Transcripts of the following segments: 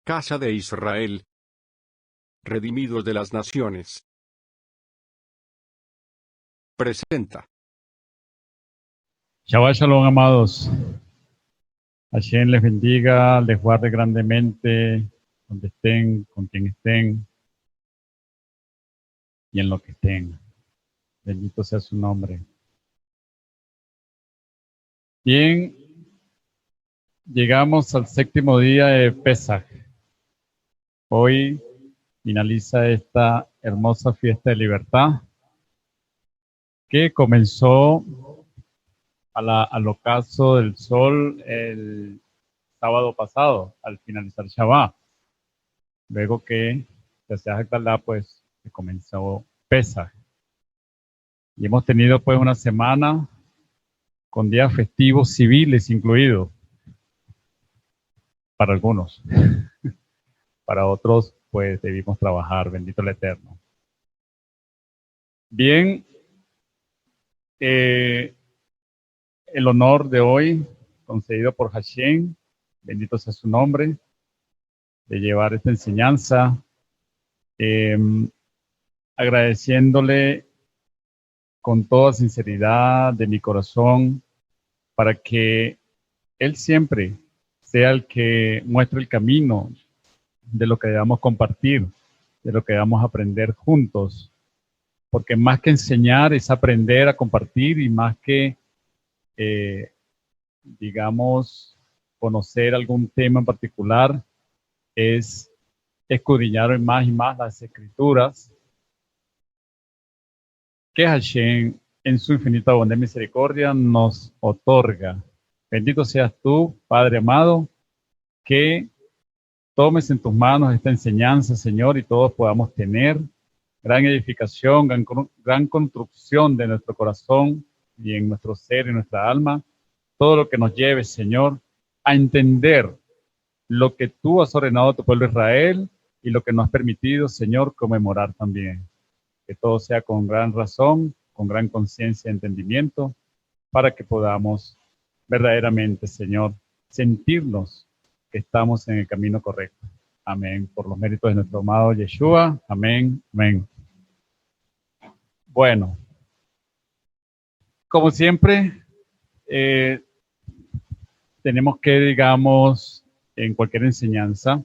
Casa de Israel, redimidos de las naciones. Presenta. Shabbat Shalom, amados. Hashem les bendiga, les guarde grandemente, donde estén, con quien estén y en lo que estén. Bendito sea su nombre. Bien, llegamos al séptimo día de Pesaj. Hoy finaliza esta hermosa fiesta de libertad que comenzó al ocaso del sol el sábado pasado, al finalizar Shabbat. Luego que se hacía Hakdalah, pues se comenzó Pesaj. Y hemos tenido pues una semana con días festivos civiles incluidos, para algunos. Para otros, pues debimos trabajar, bendito el Eterno. Bien, el honor de hoy, concedido por Hashem, bendito sea su nombre, de llevar esta enseñanza, agradeciéndole con toda sinceridad de mi corazón para que Él siempre sea el que muestre el camino de lo que debamos compartir, de lo que debamos aprender juntos, porque más que enseñar es aprender a compartir y más que, digamos, conocer algún tema en particular, es escudriñar más y más las escrituras que Hashem en su infinita bondad y misericordia nos otorga. Bendito seas tú, Padre amado, que tomes en tus manos esta enseñanza, Señor, y todos podamos tener gran edificación, gran construcción de nuestro corazón y en nuestro ser y nuestra alma. Todo lo que nos lleve, Señor, a entender lo que tú has ordenado a tu pueblo Israel y lo que nos has permitido, Señor, conmemorar también. Que todo sea con gran razón, con gran conciencia y entendimiento, para que podamos verdaderamente, Señor, sentirnos que estamos en el camino correcto. Amén. Por los méritos de nuestro amado Yeshua. Amén. Amén. Bueno, como siempre, tenemos que, digamos, en cualquier enseñanza,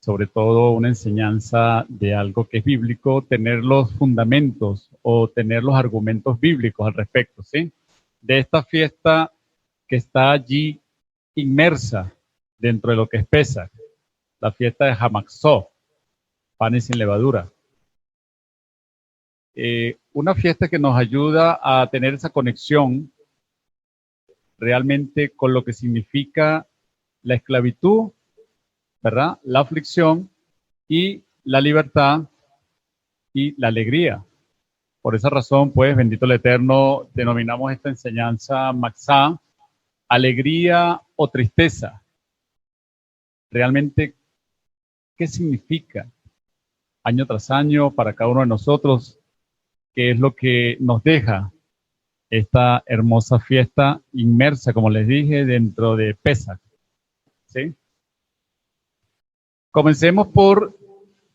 sobre todo una enseñanza de algo que es bíblico, tener los fundamentos o tener los argumentos bíblicos al respecto, ¿sí? De esta fiesta que está allí inmersa dentro de lo que es Pesaj, la fiesta de Hamatzot, panes sin levadura. Una fiesta que nos ayuda a tener esa conexión realmente con lo que significa la esclavitud, ¿verdad? La aflicción y la libertad y la alegría. Por esa razón, pues, bendito el Eterno, denominamos esta enseñanza Matzah, alegría o tristeza. Realmente, ¿qué significa año tras año para cada uno de nosotros? ¿Qué es lo que nos deja esta hermosa fiesta inmersa, como les dije, dentro de Pesaj? ¿Sí? Comencemos por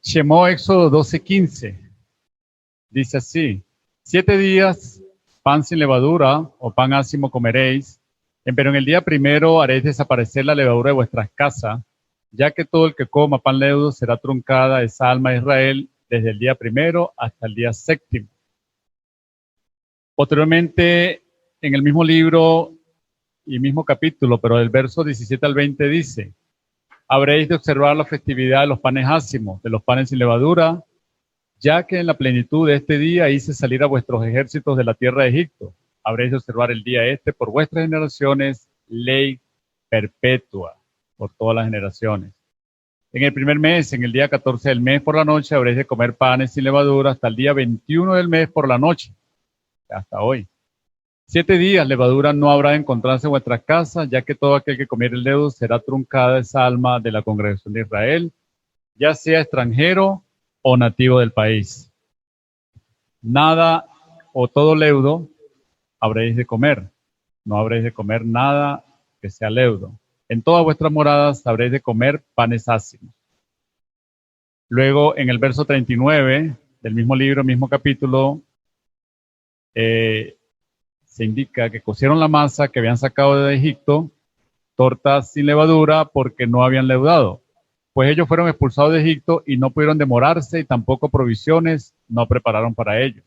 Shemó, Éxodo 12:15. Dice así: 7 días pan sin levadura o pan ácimo comeréis, pero en el día primero haréis desaparecer la levadura de vuestras casas, ya que todo el que coma pan leudo será truncada esa alma de Israel desde el día primero hasta el día séptimo. Posteriormente, en el mismo libro y mismo capítulo, pero del verso 17 al 20 dice: habréis de observar la festividad de los panes ácimos, de los panes sin levadura, ya que en la plenitud de este día hice salir a vuestros ejércitos de la tierra de Egipto. Habréis de observar el día este por vuestras generaciones, ley perpetua por todas las generaciones. En el primer mes, en el día 14 del mes por la noche, habréis de comer panes sin levadura hasta el día 21 del mes por la noche, hasta hoy. 7 días levadura no habrá de encontrarse en vuestras casas, ya que todo aquel que comiere el leudo será truncada esa alma de la congregación de Israel, ya sea extranjero o nativo del país. Nada o todo leudo habréis de comer. No habréis de comer nada que sea leudo. En todas vuestras moradas habréis de comer panes ácimos. Luego, en el verso 39 del mismo libro, mismo capítulo, se indica que cocieron la masa que habían sacado de Egipto, tortas sin levadura, porque no habían leudado. Pues ellos fueron expulsados de Egipto y no pudieron demorarse, y tampoco provisiones no prepararon para ellos.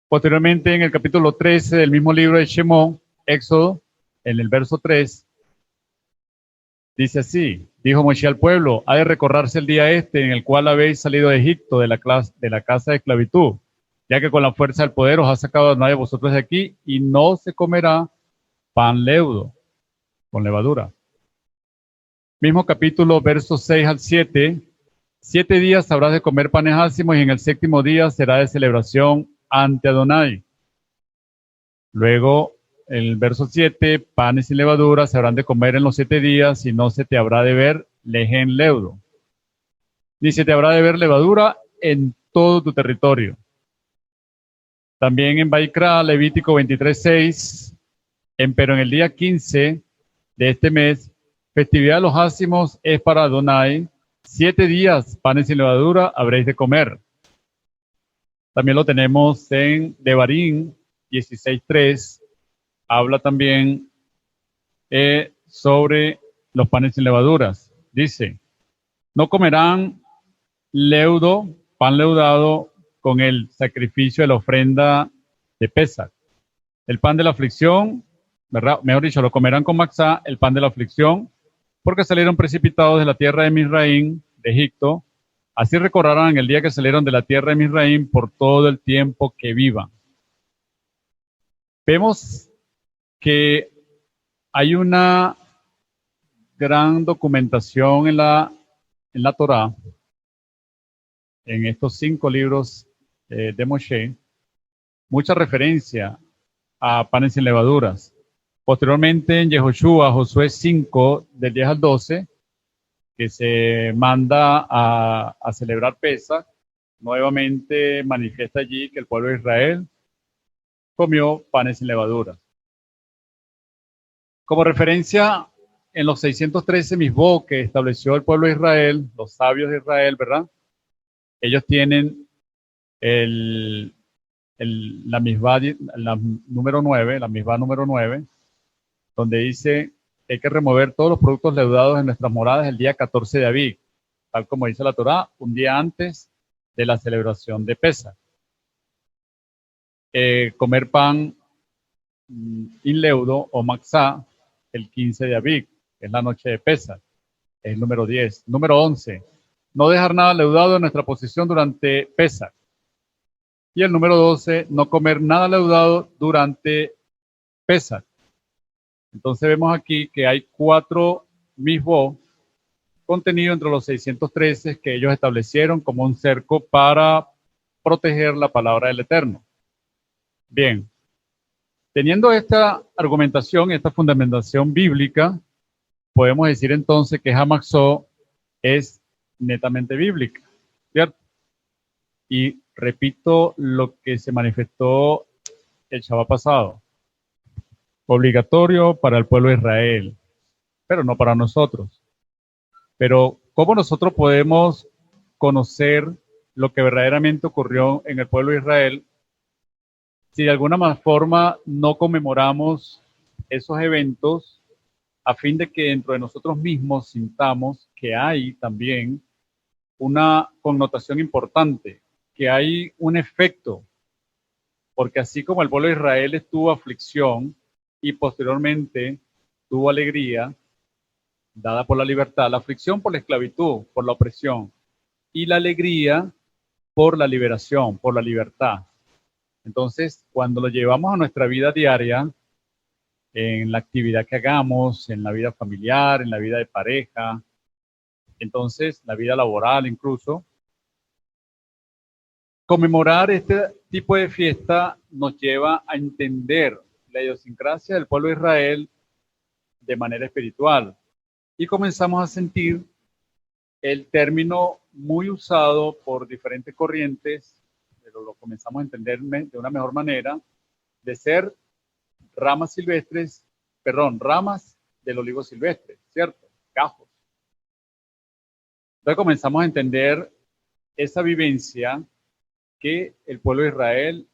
Posteriormente, en el capítulo 13 del mismo libro de Shemot, Éxodo, en el verso 3, dice así: dijo Moshe al pueblo: ha de recordarse el día en el cual habéis salido de Egipto, de la casa de esclavitud, ya que con la fuerza del poder os ha sacado a nadie de vosotros de aquí, y no se comerá pan leudo, con levadura. Mismo capítulo, versos 6 al 7. 7 días habrás de comer panes ácimos, y en el séptimo día será de celebración ante Adonai. Luego, el verso 7, panes sin levadura se habrán de comer en los 7 días, y no se te habrá de ver lején leudo, ni se te habrá de ver levadura en todo tu territorio. También en Baikra, Levítico 23:6, pero en el día 15 de este mes, festividad de los ácimos es para Adonai. 7 días, panes sin levadura, habréis de comer. También lo tenemos en Devarim 16:3. Habla también sobre los panes sin levaduras. Dice: no comerán leudo, pan leudado, con el sacrificio de la ofrenda de Pesach. El pan de la aflicción, ¿verdad? Mejor dicho, lo comerán con matzá, el pan de la aflicción, porque salieron precipitados de la tierra de Misraim, de Egipto. Así recorrerán el día que salieron de la tierra de Misraim por todo el tiempo que vivan. Vemos que hay una gran documentación en la Torá, en estos 5 libros de Moshe, mucha referencia a panes sin levaduras. Posteriormente, en Yehoshua, Josué 5, del 10 al 12, que se manda a celebrar Pesach, nuevamente manifiesta allí que el pueblo de Israel comió panes sin levaduras. Como referencia, en los 613 misbó que estableció el pueblo de Israel, los sabios de Israel, ¿verdad? Ellos tienen la misbá número 9, donde dice que hay que remover todos los productos leudados en nuestras moradas el día 14 de Abib, tal como dice la Torá, un día antes de la celebración de Pesach. Comer pan inleudo o matzá el 15 de Abib, que es la noche de Pesach, es el número 10. Número 11, no dejar nada leudado en nuestra posesión durante Pesach. Y el número 12, no comer nada leudado durante Pesach. Entonces vemos aquí que hay 4 misbó contenidos entre los 613 que ellos establecieron como un cerco para proteger la palabra del Eterno. Bien, teniendo esta argumentación, esta fundamentación bíblica, podemos decir entonces que Hamaxó es netamente bíblica, ¿cierto? Y repito lo que se manifestó el Shabbat pasado. Obligatorio para el pueblo de Israel, pero no para nosotros. Pero, ¿cómo nosotros podemos conocer lo que verdaderamente ocurrió en el pueblo de Israel si de alguna forma no conmemoramos esos eventos a fin de que dentro de nosotros mismos sintamos que hay también una connotación importante, que hay un efecto? Porque así como el pueblo de Israel tuvo aflicción y posteriormente tuvo alegría, dada por la libertad, la aflicción por la esclavitud, por la opresión, y la alegría por la liberación, por la libertad. Entonces, cuando lo llevamos a nuestra vida diaria, en la actividad que hagamos, en la vida familiar, en la vida de pareja, entonces la vida laboral incluso, conmemorar este tipo de fiesta nos lleva a entender la idiosincrasia del pueblo de Israel de manera espiritual. Y comenzamos a sentir el término muy usado por diferentes corrientes, pero lo comenzamos a entender de una mejor manera, de ser ramas del olivo silvestre, ¿cierto? Gajos. Entonces comenzamos a entender esa vivencia que el pueblo de Israel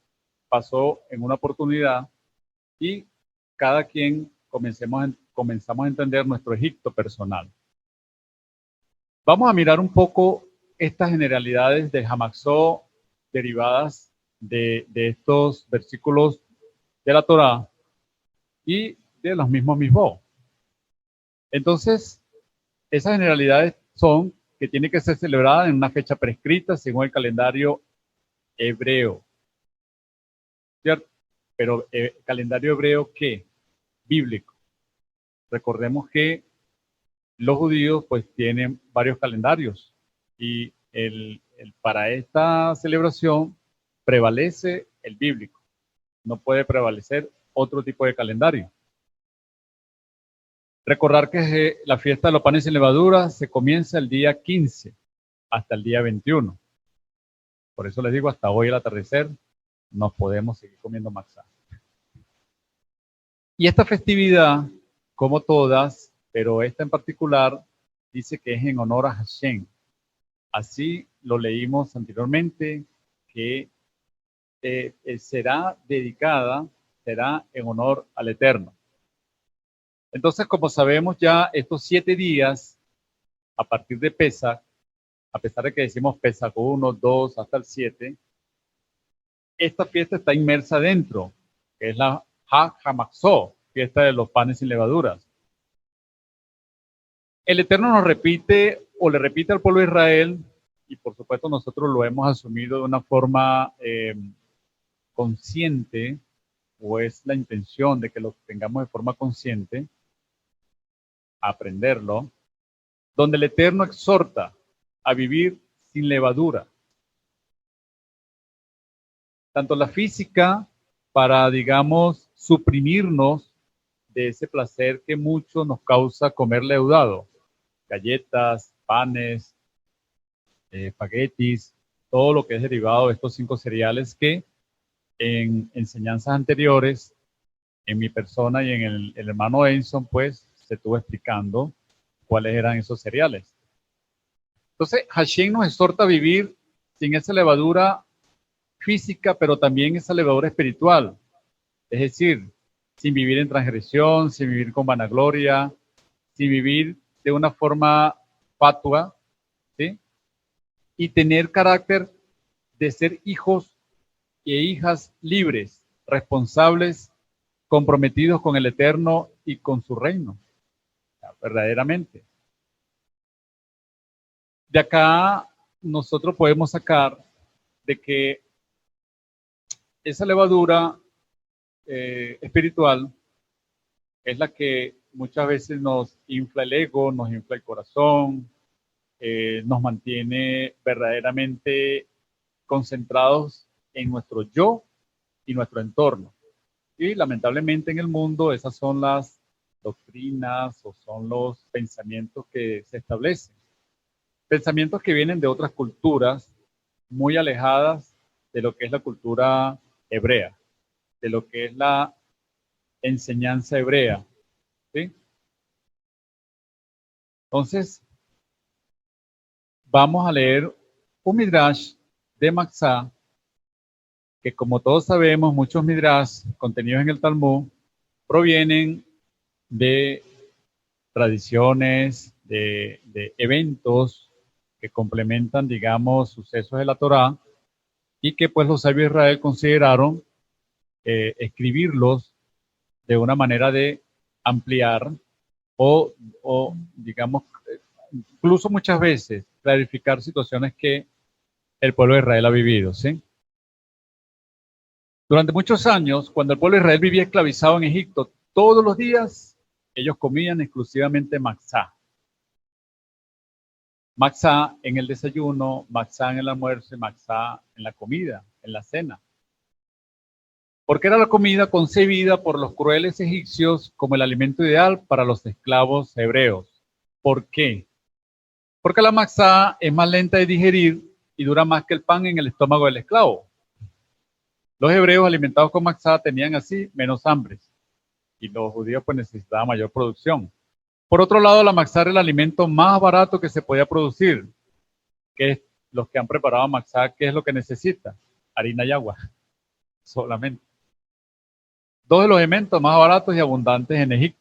pasó en una oportunidad y cada quien comenzamos a entender nuestro Egipto personal. Vamos a mirar un poco estas generalidades de Hamaxó derivadas de estos versículos de la Torá y de los mismos Misbó. Entonces, esas generalidades son que tiene que ser celebrada en una fecha prescrita según el calendario hebreo, ¿cierto? Pero calendario hebreo, ¿qué? Bíblico. Recordemos que los judíos pues tienen varios calendarios y para esta celebración prevalece el bíblico. No puede prevalecer otro tipo de calendario. Recordar que la fiesta de los panes sin levadura se comienza el día 15 hasta el día 21. Por eso les digo, hasta hoy al atardecer nos podemos seguir comiendo matzá. Y esta festividad, como todas, pero esta en particular, dice que es en honor a Hashem. Así lo leímos anteriormente, que será dedicada, será en honor al Eterno. Entonces, como sabemos ya, estos 7 días, a partir de Pesach, a pesar de que decimos Pesach 1, 2, hasta el 7, esta fiesta está inmersa dentro, que es la Hamaxó, fiesta de los panes sin levaduras. El Eterno nos repite, o le repite al pueblo de Israel, y por supuesto nosotros lo hemos asumido de una forma consciente, o es la intención de que lo tengamos de forma consciente, a aprenderlo, donde el Eterno exhorta a vivir sin levadura. Tanto la física, para, digamos, suprimirnos de ese placer que mucho nos causa comer leudado, galletas, panes, espaguetis, todo lo que es derivado de estos 5 cereales que en enseñanzas anteriores, en mi persona y en el hermano Enson, pues se estuvo explicando cuáles eran esos cereales. Entonces, Hashem nos exhorta a vivir sin esa levadura física, pero también esa levadura espiritual. Es decir, sin vivir en transgresión, sin vivir con vanagloria, sin vivir de una forma fatua, ¿sí? Y tener carácter de ser hijos e hijas libres, responsables, comprometidos con el Eterno y con su reino, verdaderamente. De acá nosotros podemos sacar de que esa levadura espiritual es la que muchas veces nos infla el ego, nos infla el corazón, nos mantiene verdaderamente concentrados en nuestro yo y nuestro entorno. Y lamentablemente en el mundo esas son las doctrinas o son los pensamientos que se establecen. Pensamientos que vienen de otras culturas muy alejadas de lo que es la cultura hebrea, de lo que es la enseñanza hebrea, ¿sí? Entonces, vamos a leer un midrash de Matzá, que como todos sabemos, muchos midrash contenidos en el Talmud provienen de tradiciones, de eventos que complementan, digamos, sucesos de la Torá, y que pues los sabios de Israel consideraron escribirlos de una manera de ampliar o digamos, incluso muchas veces clarificar situaciones que el pueblo de Israel ha vivido, ¿sí? Durante muchos años, cuando el pueblo de Israel vivía esclavizado en Egipto, todos los días ellos comían exclusivamente matzá. Matzá en el desayuno, matzá en el almuerzo y matzá en la comida, en la cena. Porque era la comida concebida por los crueles egipcios como el alimento ideal para los esclavos hebreos. ¿Por qué? Porque la matzá es más lenta de digerir y dura más que el pan en el estómago del esclavo. Los hebreos alimentados con matzá tenían así menos hambre y los judíos pues necesitaban mayor producción. Por otro lado, la matzá era el alimento más barato que se podía producir, que es los que han preparado matzá, ¿qué es lo que necesita? Harina y agua, solamente. Dos de los elementos más baratos y abundantes en Egipto.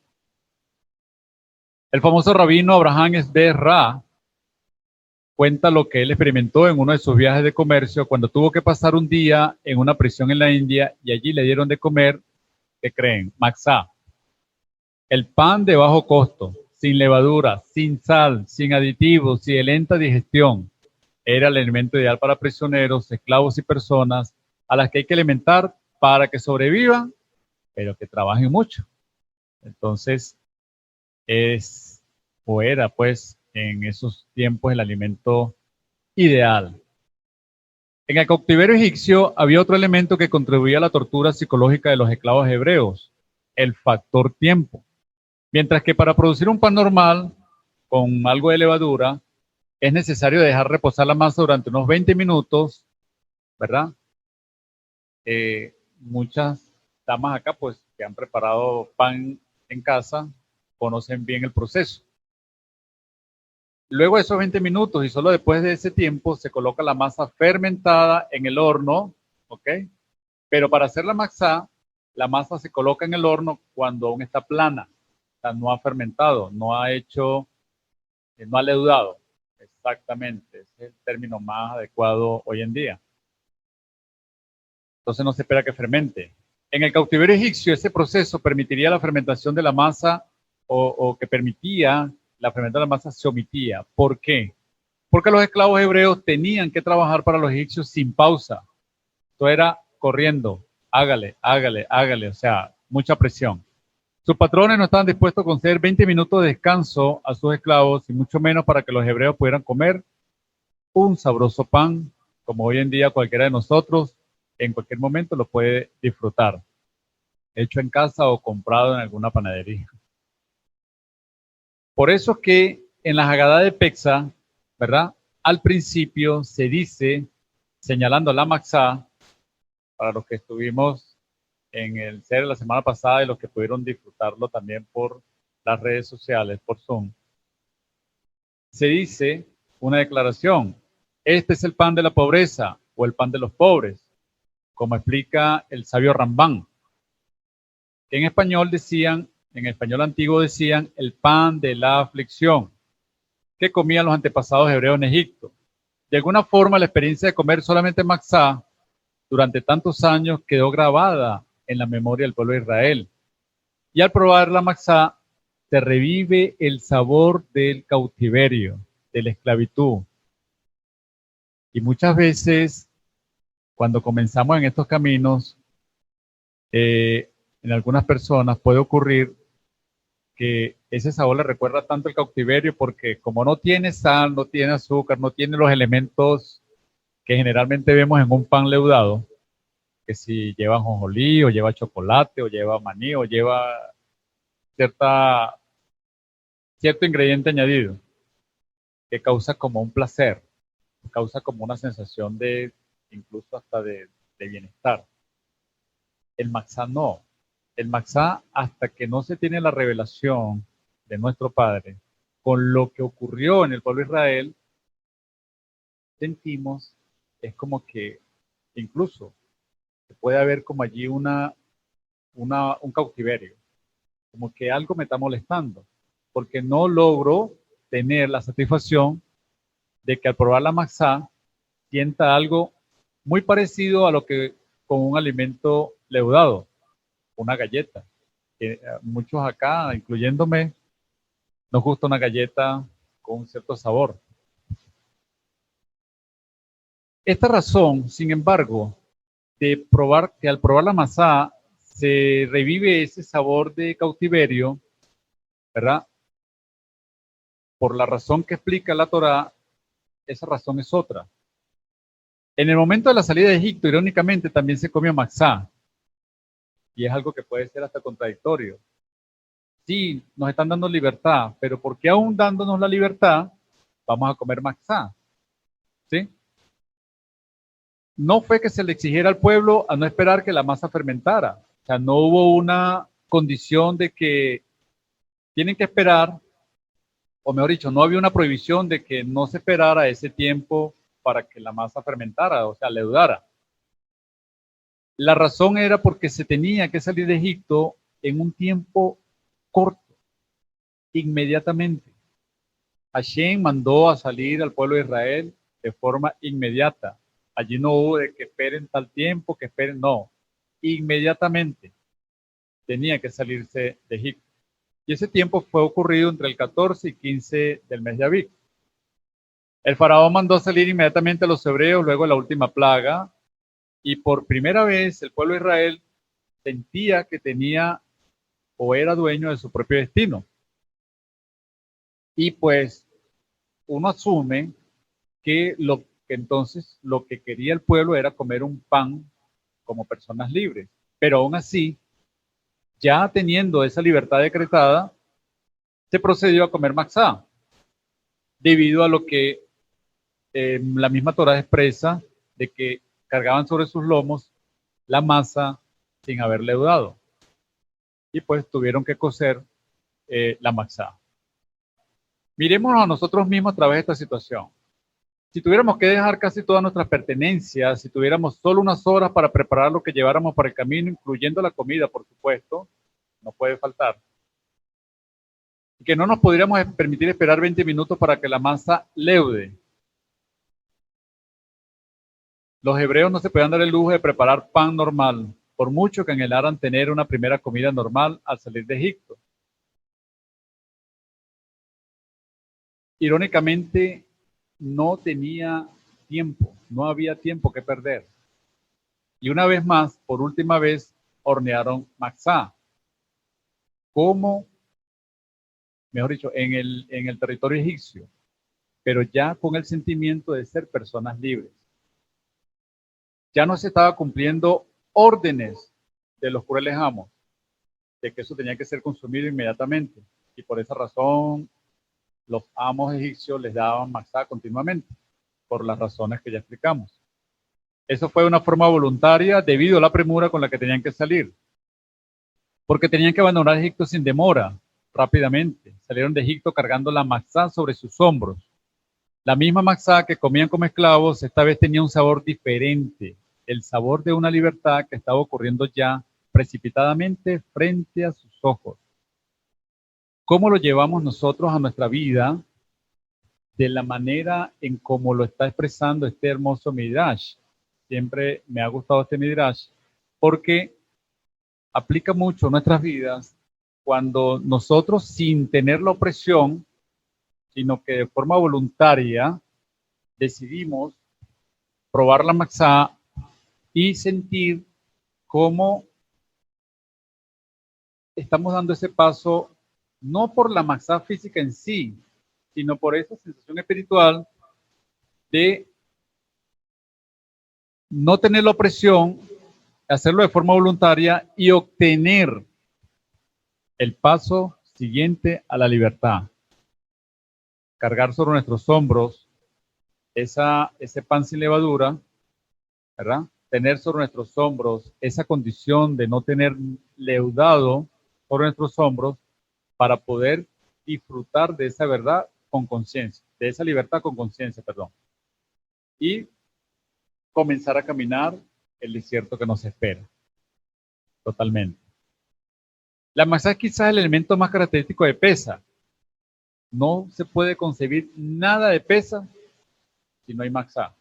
El famoso rabino Abraham Esdera cuenta lo que él experimentó en uno de sus viajes de comercio cuando tuvo que pasar un día en una prisión en la India y allí le dieron de comer, ¿qué creen? Matzá, el pan de bajo costo, sin levadura, sin sal, sin aditivos y de lenta digestión. Era el alimento ideal para prisioneros, esclavos y personas a las que hay que alimentar para que sobrevivan, pero que trabajen mucho. Entonces, era pues en esos tiempos el alimento ideal. En el cautiverio egipcio había otro elemento que contribuía a la tortura psicológica de los esclavos hebreos, el factor tiempo. Mientras que para producir un pan normal con algo de levadura es necesario dejar reposar la masa durante unos 20 minutos, ¿verdad? Muchas damas acá pues que han preparado pan en casa conocen bien el proceso. Luego de esos 20 minutos y solo después de ese tiempo se coloca la masa fermentada en el horno, ¿ok? Pero para hacer la matzá, la masa se coloca en el horno cuando aún está plana, o sea, no ha fermentado, no ha leudado. Exactamente, ese es el término más adecuado hoy en día. Entonces no se espera que fermente. En el cautiverio egipcio, ese proceso permitiría la fermentación de la masa o que permitía la fermentación de la masa se omitía. ¿Por qué? Porque los esclavos hebreos tenían que trabajar para los egipcios sin pausa. Esto era corriendo, hágale, hágale, hágale, o sea, mucha presión. Sus patrones no estaban dispuestos a conceder 20 minutos de descanso a sus esclavos y mucho menos para que los hebreos pudieran comer un sabroso pan, como hoy en día cualquiera de nosotros en cualquier momento lo puede disfrutar, hecho en casa o comprado en alguna panadería. Por eso es que en la Haggadá de Pexa, ¿verdad? Al principio se dice, señalando la matzá, para los que estuvimos en el CER la semana pasada y los que pudieron disfrutarlo también por las redes sociales, por Zoom, se dice una declaración, este es el pan de la pobreza o el pan de los pobres, como explica el sabio Rambán. En español en español antiguo decían el pan de la aflicción que comían los antepasados hebreos en Egipto. De alguna forma la experiencia de comer solamente matzá durante tantos años quedó grabada en la memoria del pueblo de Israel. Y al probar la matzá se revive el sabor del cautiverio, de la esclavitud. Y muchas veces cuando comenzamos en estos caminos, en algunas personas puede ocurrir que ese sabor le recuerda tanto el cautiverio porque como no tiene sal, no tiene azúcar, no tiene los elementos que generalmente vemos en un pan leudado, que si lleva ajonjolí o lleva chocolate o lleva maní o lleva cierto ingrediente añadido que causa como un placer, causa como una sensación de incluso hasta de bienestar. El matzá no. El matzá, hasta que no se tiene la revelación de nuestro Padre con lo que ocurrió en el pueblo de Israel, sentimos, es como que incluso se puede haber como allí un cautiverio, como que algo me está molestando, porque no logro tener la satisfacción de que al probar la matzá sienta algo muy parecido a lo que con un alimento leudado, una galleta. Muchos acá, incluyéndome, nos gusta una galleta con un cierto sabor. Esta razón, sin embargo, de probar que al probar la matzá se revive ese sabor de cautiverio, ¿verdad? Por la razón que explica la Torá, esa razón es otra. En el momento de la salida de Egipto, irónicamente, también se comió matzá. Y es algo que puede ser hasta contradictorio. Sí, nos están dando libertad, pero ¿por qué aún dándonos la libertad vamos a comer matzá? ¿Sí? No fue que se le exigiera al pueblo a no esperar que la masa fermentara. O sea, no hubo una condición de que tienen que esperar o mejor dicho, no había una prohibición de que no se esperara ese tiempo para que la masa fermentara, o sea, leudara. La razón era porque se tenía que salir de Egipto en un tiempo corto, inmediatamente. Hashem mandó a salir al pueblo de Israel de forma inmediata. Allí no hubo de que esperen tal tiempo, que esperen, no. Inmediatamente tenía que salirse de Egipto. Y ese tiempo fue ocurrido entre el 14 y 15 del mes de Abib. El faraón mandó salir inmediatamente a los hebreos luego de la última plaga, y por primera vez el pueblo de Israel sentía que tenía o era dueño de su propio destino. Y pues uno asume que entonces lo que quería el pueblo era comer un pan como personas libres. Pero aún así, ya teniendo esa libertad decretada, se procedió a comer matzá, debido a lo que la misma Torá expresa de que cargaban sobre sus lomos la masa sin haber leudado. Y pues tuvieron que cocer la matzá. Miremos a nosotros mismos a través de esta situación. Si tuviéramos que dejar casi todas nuestras pertenencias, si tuviéramos solo unas horas para preparar lo que lleváramos para el camino, incluyendo la comida, por supuesto, no puede faltar, y que no nos podríamos permitir esperar 20 minutos para que la masa leude. Los hebreos no se podían dar el lujo de preparar pan normal, por mucho que anhelaran tener una primera comida normal al salir de Egipto. Irónicamente, no tenía tiempo, no había tiempo que perder. Y una vez más, por última vez, hornearon matzá. Como, mejor dicho, en el territorio egipcio, pero ya con el sentimiento de ser personas libres. Ya no se estaba cumpliendo órdenes de los crueles amos, de que eso tenía que ser consumido inmediatamente. Y por esa razón, los amos egipcios les daban matzá continuamente, por las razones que ya explicamos. Eso fue de una forma voluntaria debido a la premura con la que tenían que salir, porque tenían que abandonar Egipto sin demora, rápidamente. Salieron de Egipto cargando la matzá sobre sus hombros. La misma matzá que comían como esclavos, esta vez tenía un sabor diferente, el sabor de una libertad que estaba ocurriendo ya precipitadamente frente a sus ojos. ¿Cómo lo llevamos nosotros a nuestra vida? De la manera en cómo lo está expresando este hermoso Midrash. Siempre me ha gustado este Midrash porque aplica mucho a nuestras vidas cuando nosotros, sin tener la opresión, sino que de forma voluntaria, decidimos probar la matzá y sentir cómo estamos dando ese paso, no por la matzá física en sí, sino por esa sensación espiritual de no tener la opresión, hacerlo de forma voluntaria y obtener el paso siguiente a la libertad. Cargar sobre nuestros hombros ese pan sin levadura, ¿verdad? Tener sobre nuestros hombros esa condición de no tener leudado sobre nuestros hombros para poder disfrutar de esa verdad con conciencia, de esa libertad con conciencia, perdón. Y comenzar a caminar el desierto que nos espera. Totalmente. La matzá es quizás el elemento más característico de Pesa. No se puede concebir nada de Pesa si no hay matzá.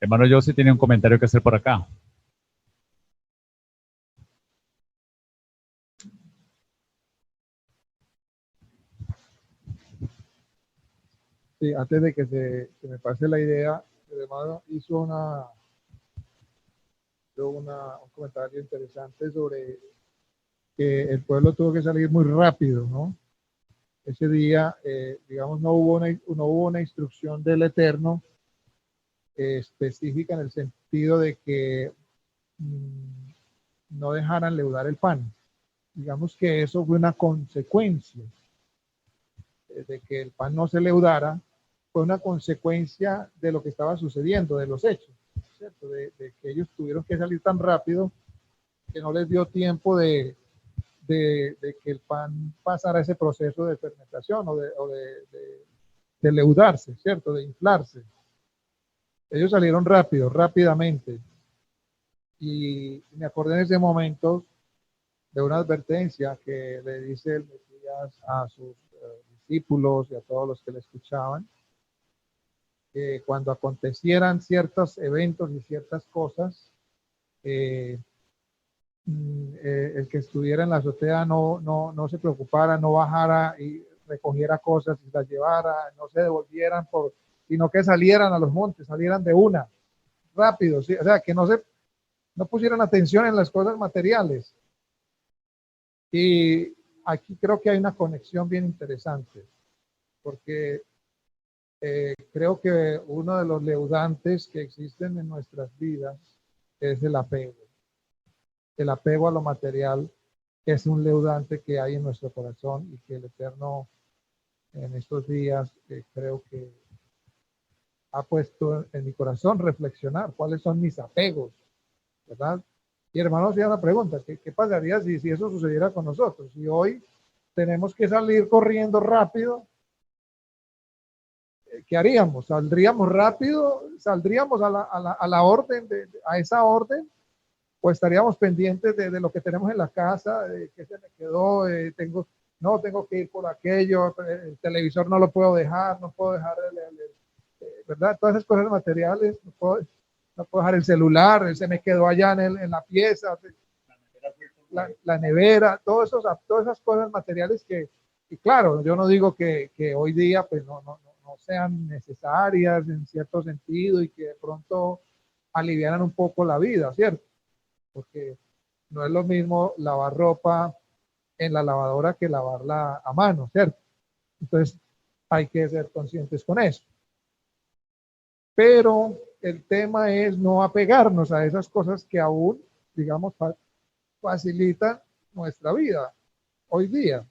Hermano José tiene un comentario que hacer por acá. Sí, antes de que se me pase la idea, el hermano hizo un comentario interesante sobre que el pueblo tuvo que salir muy rápido, ¿no? Ese día, digamos, no hubo una instrucción del Eterno específica en el sentido de que no dejaran leudar el pan. Digamos que eso fue una consecuencia de que el pan no se leudara, fue una consecuencia de lo que estaba sucediendo, de los hechos. ¿cierto? De que ellos tuvieron que salir tan rápido que no les dio tiempo de que el pan pasara ese proceso de fermentación o de leudarse, ¿cierto? De inflarse. Ellos salieron rápido, rápidamente. Y me acordé en ese momento de una advertencia que le dice el Mesías a sus discípulos y a todos los que le escuchaban, que cuando acontecieran ciertos eventos y ciertas cosas, el que estuviera en la azotea no se preocupara, no bajara y recogiera cosas y las llevara, no se devolvieran, sino que salieran a los montes, salieran de una, rápido, ¿sí? O sea, que no pusieran atención en las cosas materiales. Y aquí creo que hay una conexión bien interesante, porque creo que uno de los leudantes que existen en nuestras vidas es el apego. El apego a lo material es un leudante que hay en nuestro corazón y que el Eterno en estos días creo que ha puesto en mi corazón reflexionar cuáles son mis apegos, ¿verdad? Y hermanos, ya la pregunta, ¿qué pasaría si eso sucediera con nosotros? Si hoy tenemos que salir corriendo rápido, ¿qué haríamos? ¿Saldríamos rápido? ¿Saldríamos a la orden, a esa orden? ¿O estaríamos pendientes de lo que tenemos en la casa? De qué se me quedó, tengo que ir por aquello, el televisor no lo puedo dejar, no puedo dejar, ¿verdad? Todas esas cosas materiales, no puedo dejar el celular, se me quedó allá en la pieza, la nevera, todas esas cosas materiales y claro, yo no digo que hoy día pues no sean necesarias en cierto sentido y que de pronto alivianan un poco la vida, ¿cierto? Porque no es lo mismo lavar ropa en la lavadora que lavarla a mano, ¿cierto? Entonces hay que ser conscientes con eso. Pero el tema es no apegarnos a esas cosas que aún, digamos, facilitan nuestra vida hoy día.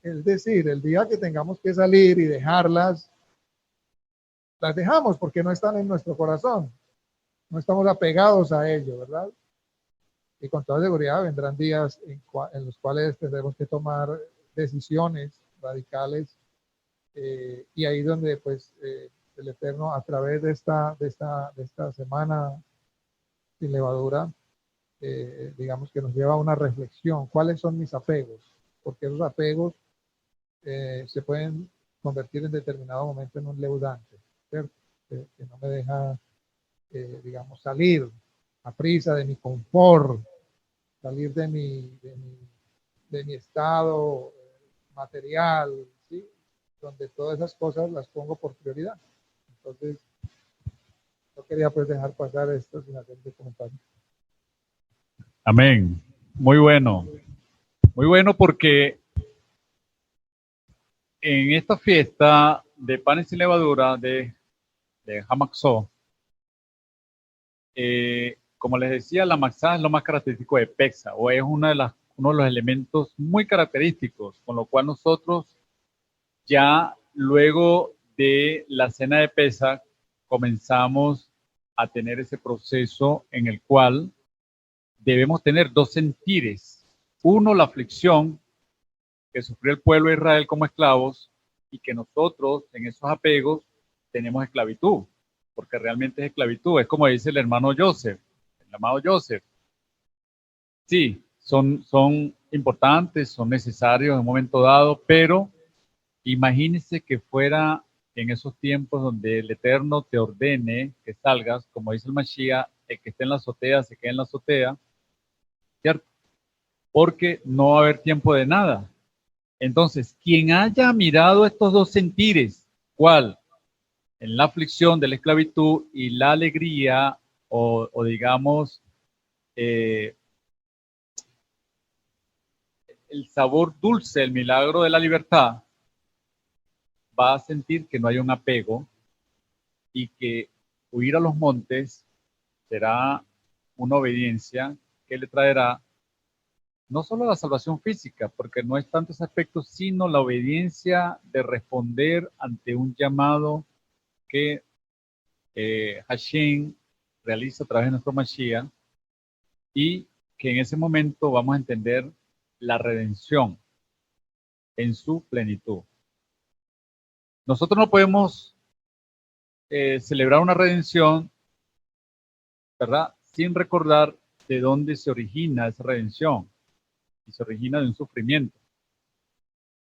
Es decir, el día que tengamos que salir y dejarlas, las dejamos porque no están en nuestro corazón. No estamos apegados a ello, ¿verdad? Y con toda seguridad vendrán días en los cuales tendremos que tomar decisiones radicales y ahí donde pues el Eterno a través de esta semana sin levadura digamos que nos lleva a una reflexión. ¿Cuáles son mis apegos? Porque esos apegos se pueden convertir en determinado momento en un leudante, ¿cierto? Que no me deja, digamos, salir a prisa de mi confort, salir de mi estado material, ¿sí? Donde todas esas cosas las pongo por prioridad. Entonces, no quería pues dejar pasar esto sin hacer de comentario. Amén. Muy bueno. Muy bueno porque en esta fiesta de panes sin levadura de Hamaxó, como les decía, la matzá es lo más característico de Pesach, o es uno de los elementos muy característicos, con lo cual nosotros ya luego de la cena de Pesach comenzamos a tener ese proceso en el cual debemos tener dos sentires. Uno, la aflicción que sufrió el pueblo de Israel como esclavos y que nosotros en esos apegos tenemos esclavitud, porque realmente es esclavitud. Es como dice el hermano Joseph, el amado Joseph. Sí, son importantes, son necesarios en un momento dado, pero imagínense que fuera en esos tiempos donde el Eterno te ordene que salgas, como dice el Mashiach, el que esté en la azotea se quede en la azotea, ¿cierto? Porque no va a haber tiempo de nada. Entonces, quien haya mirado estos dos sentires, ¿cuál? En la aflicción de la esclavitud y la alegría, o digamos, el sabor dulce, el milagro de la libertad, va a sentir que no hay un apego y que huir a los montes será una obediencia que le traerá no solo la salvación física, porque no es tanto ese aspecto, sino la obediencia de responder ante un llamado que Hashem realiza a través de nuestro Mashiach, y que en ese momento vamos a entender la redención en su plenitud. Nosotros no podemos celebrar una redención, ¿verdad?, sin recordar de dónde se origina esa redención, y se origina de un sufrimiento.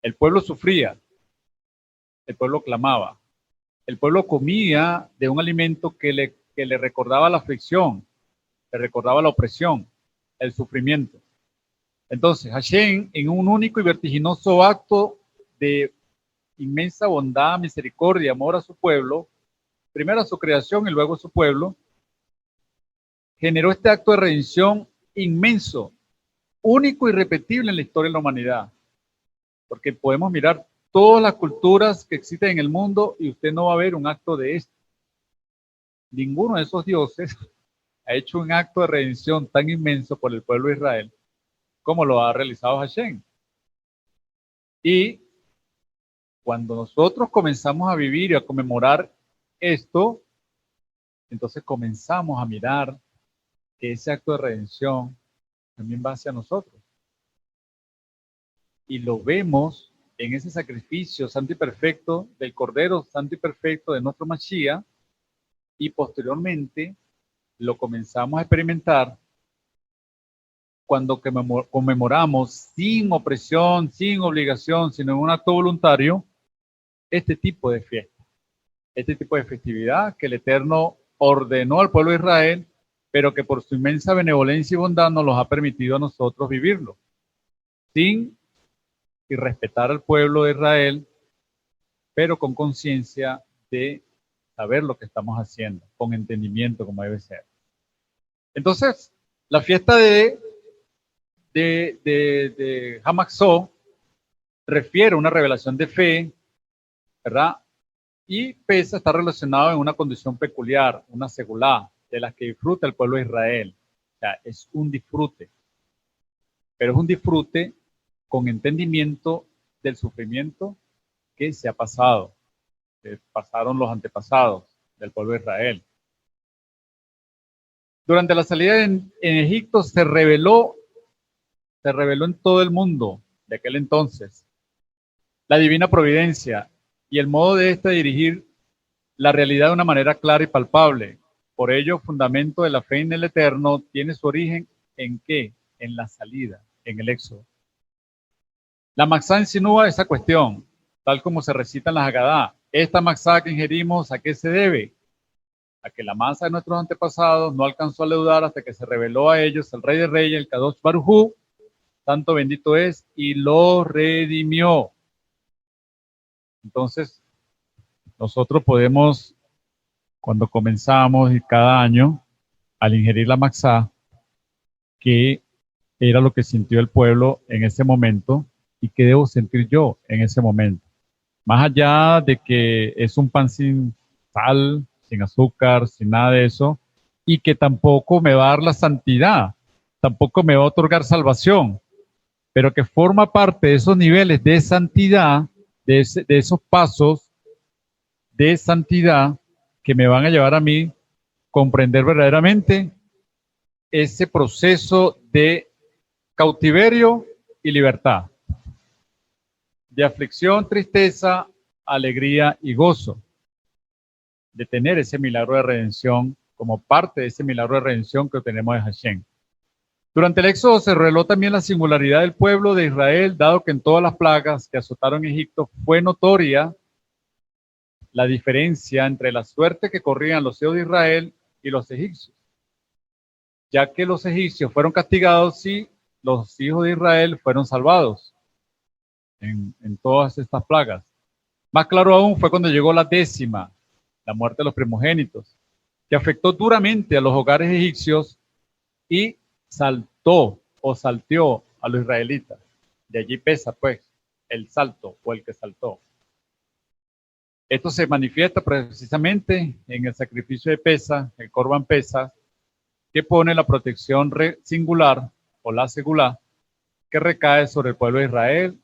El pueblo sufría, el pueblo clamaba, el pueblo comía de un alimento que le recordaba la aflicción, le recordaba la opresión, el sufrimiento. Entonces, Hashem, en un único y vertiginoso acto de inmensa bondad, misericordia y amor a su pueblo, primero a su creación y luego a su pueblo, generó este acto de redención inmenso, único y irrepetible en la historia de la humanidad. Porque podemos mirar todas las culturas que existen en el mundo y usted no va a ver un acto de esto. Ninguno de esos dioses ha hecho un acto de redención tan inmenso por el pueblo de Israel como lo ha realizado Hashem. Y cuando nosotros comenzamos a vivir y a conmemorar esto, entonces comenzamos a mirar que ese acto de redención también va hacia nosotros. Y lo vemos en ese sacrificio santo y perfecto del Cordero santo y perfecto de nuestro Mashiach, y posteriormente lo comenzamos a experimentar cuando conmemoramos sin opresión, sin obligación, sino en un acto voluntario, este tipo de fiesta, este tipo de festividad que el Eterno ordenó al pueblo de Israel, pero que por su inmensa benevolencia y bondad nos los ha permitido a nosotros vivirlo, sin y respetar al pueblo de Israel, pero con conciencia de saber lo que estamos haciendo, con entendimiento como debe ser. Entonces, la fiesta de Hamaxó refiere a una revelación de fe, ¿verdad? Y Pesa está relacionado en una condición peculiar, una segulá, de la que disfruta el pueblo de Israel. O sea, es un disfrute, pero es un disfrute con entendimiento del sufrimiento que se ha pasado, que pasaron los antepasados del pueblo de Israel. Durante la salida en Egipto se reveló en todo el mundo de aquel entonces la divina providencia y el modo de ésta dirigir la realidad de una manera clara y palpable. Por ello, fundamento de la fe en el Eterno tiene su origen ¿en qué? En la salida, en el éxodo. La Maxá insinúa esa cuestión, tal como se recita en la Hagadá. Esta Maxá que ingerimos, ¿a qué se debe? A que la masa de nuestros antepasados no alcanzó a leudar hasta que se reveló a ellos el Rey de Reyes, el Kadosh Baruj Hu, tanto bendito es, y lo redimió. Entonces, nosotros podemos, cuando comenzamos y cada año, al ingerir la Maxá, que era lo que sintió el pueblo en ese momento y qué debo sentir yo en ese momento. Más allá de que es un pan sin sal, sin azúcar, sin nada de eso, y que tampoco me va a dar la santidad, tampoco me va a otorgar salvación, pero que forma parte de esos niveles de santidad, de esos pasos de santidad que me van a llevar a mí comprender verdaderamente ese proceso de cautiverio y libertad, de aflicción, tristeza, alegría y gozo, de tener ese milagro de redención como parte de ese milagro de redención que obtenemos de Hashem. Durante el éxodo se reveló también la singularidad del pueblo de Israel, dado que en todas las plagas que azotaron Egipto fue notoria la diferencia entre la suerte que corrían los hijos de Israel y los egipcios, ya que los egipcios fueron castigados y los hijos de Israel fueron salvados en todas estas plagas. Más claro aún fue cuando llegó la 10ª, la muerte de los primogénitos, que afectó duramente a los hogares egipcios y salteó a los israelitas. De allí pesa, pues, el salto o el que saltó. Esto se manifiesta precisamente en el sacrificio de Pesa, el Corban Pesa, que pone la protección singular o la segulá que recae sobre el pueblo de Israel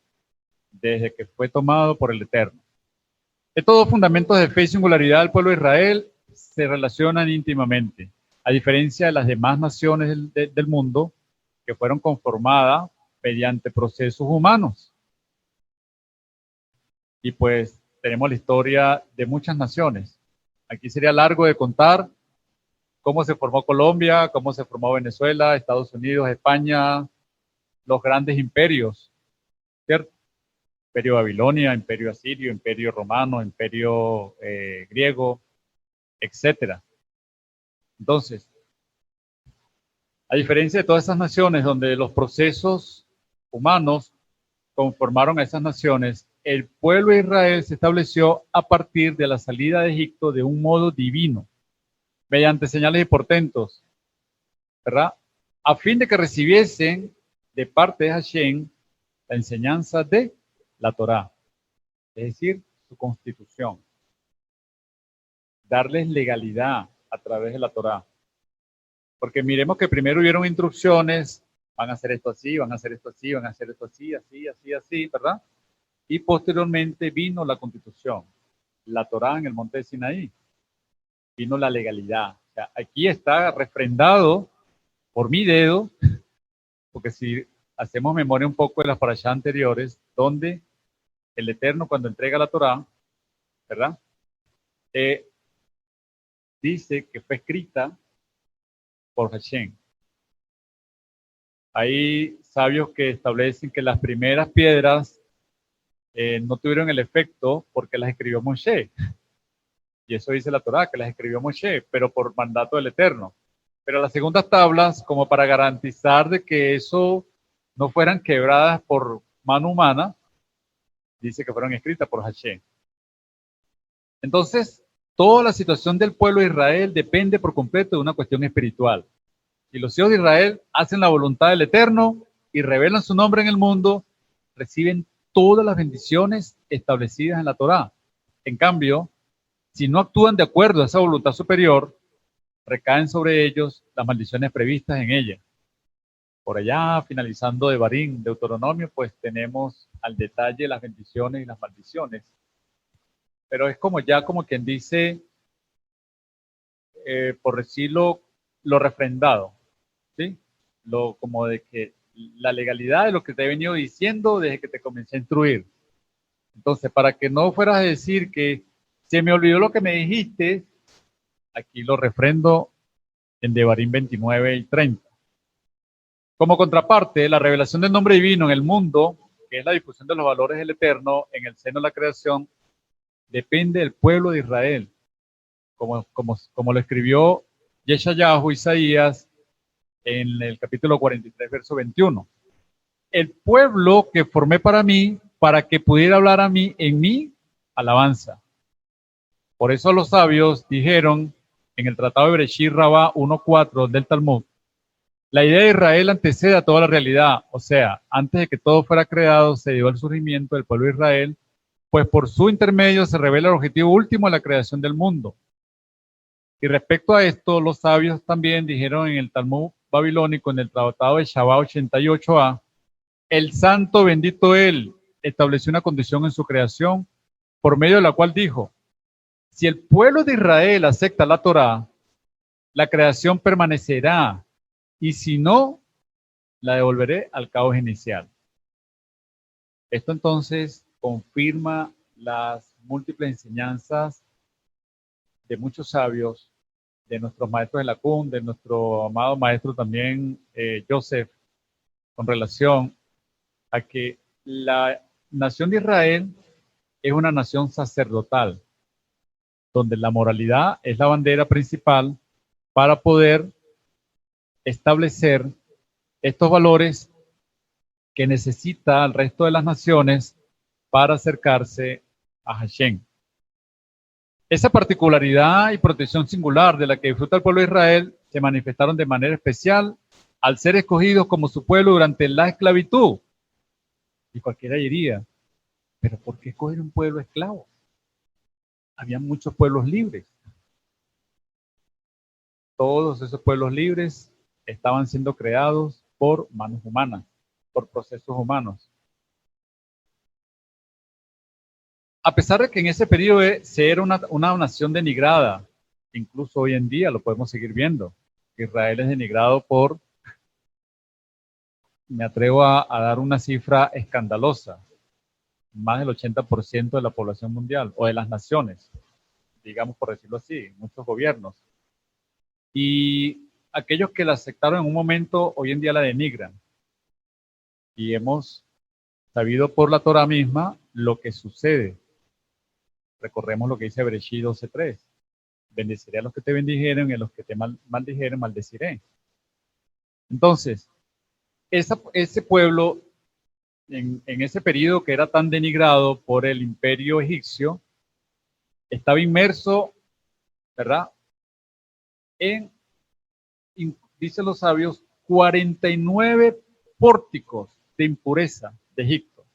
desde que fue tomado por el Eterno. Estos dos fundamentos de fe y singularidad del pueblo de Israel se relacionan íntimamente. a diferencia de las demás naciones del mundo que fueron conformadas mediante procesos humanos. Y pues tenemos la historia de muchas naciones. Aquí sería largo de contar cómo se formó Colombia, cómo se formó Venezuela, Estados Unidos, España, los grandes imperios, ¿cierto? Imperio Babilonia, Imperio Asirio, Imperio Romano, Imperio griego, etcétera. Entonces, a diferencia de todas esas naciones donde los procesos humanos conformaron a esas naciones, el pueblo de Israel se estableció a partir de la salida de Egipto de un modo divino, mediante señales y portentos, ¿verdad? A fin de que recibiesen de parte de Hashem la enseñanza de la Torá, es decir, su constitución. Darles legalidad a través de la Torá. Porque miremos que primero hubieron instrucciones, van a hacer esto así, van a hacer esto así, van a hacer esto así, así, así, así, ¿verdad? Y posteriormente vino la constitución, la Torá en el monte de Sinaí. Vino la legalidad. O sea, aquí está refrendado por mi dedo, porque si hacemos memoria un poco de las parashá anteriores, donde el Eterno cuando entrega la Torá, ¿verdad? Dice que fue escrita por Hashem. Hay sabios que establecen que las primeras piedras no tuvieron el efecto porque las escribió Moshe. Y eso dice la Torá, que las escribió Moshe, pero por mandato del Eterno. Pero las segundas tablas, como para garantizar de que eso no fueran quebradas por mano humana, dice que fueron escritas por Hashem. Entonces, toda la situación del pueblo de Israel depende por completo de una cuestión espiritual. Y los hijos de Israel hacen la voluntad del Eterno y revelan su nombre en el mundo, reciben todas las bendiciones establecidas en la Torá. En cambio, si no actúan de acuerdo a esa voluntad superior, recaen sobre ellos las maldiciones previstas en ella. Por allá, finalizando Devarim, Deuteronomio, pues tenemos al detalle las bendiciones y las maldiciones. Pero es como ya como quien dice, por decirlo, lo refrendado, ¿sí? Como de que la legalidad de lo que te he venido diciendo desde que te comencé a instruir. Entonces, para que no fueras a decir que se me olvidó lo que me dijiste, aquí lo refrendo en Devarim 29 y 30. Como contraparte, la revelación del nombre divino en el mundo, que es la difusión de los valores del Eterno en el seno de la creación, depende del pueblo de Israel, como lo escribió Yeshayahu Isaías en el capítulo 43, verso 21. El pueblo que formé para mí, para que pudiera hablar a mí en mi alabanza. Por eso los sabios dijeron en el Tratado de Bereshit Rabá 1.4 del Talmud, la idea de Israel antecede a toda la realidad, o sea, antes de que todo fuera creado se dio el surgimiento del pueblo de Israel, pues por su intermedio se revela el objetivo último de la creación del mundo. Y respecto a esto, los sabios también dijeron en el Talmud babilónico, en el Tratado de Shabbat 88a, el santo bendito él estableció una condición en su creación por medio de la cual dijo, si el pueblo de Israel acepta la Torá, la creación permanecerá y si no, la devolveré al caos inicial. Esto entonces confirma las múltiples enseñanzas de muchos sabios, de nuestros maestros de la CUN, de nuestro amado maestro también, Joseph, con relación a que la nación de Israel es una nación sacerdotal, donde la moralidad es la bandera principal para poder establecer estos valores que necesita el resto de las naciones para acercarse a Hashem. Esa particularidad y protección singular de la que disfruta el pueblo de Israel se manifestaron de manera especial al ser escogidos como su pueblo durante la esclavitud. Y cualquiera diría, ¿pero por qué escoger un pueblo esclavo? Había muchos pueblos libres. Todos esos pueblos libres estaban siendo creados por manos humanas, por procesos humanos. A pesar de que en ese periodo se era una nación denigrada, incluso hoy en día lo podemos seguir viendo. que Israel es denigrado por, me atrevo a dar una cifra escandalosa, más del 80% de la población mundial, o de las naciones, digamos por decirlo así, muchos gobiernos. Y aquellos que la aceptaron en un momento, hoy en día la denigran. Y hemos sabido por la Torah misma lo que sucede. Recordemos lo que dice Bereshit 12:3. Bendeciré a los que te bendijeren y a los que te maldijeren, maldeciré. Entonces, ese pueblo, en ese periodo que era tan denigrado por el imperio egipcio, estaba inmerso, ¿verdad? Dicen los sabios, 49 pórticos de impureza de Egipto.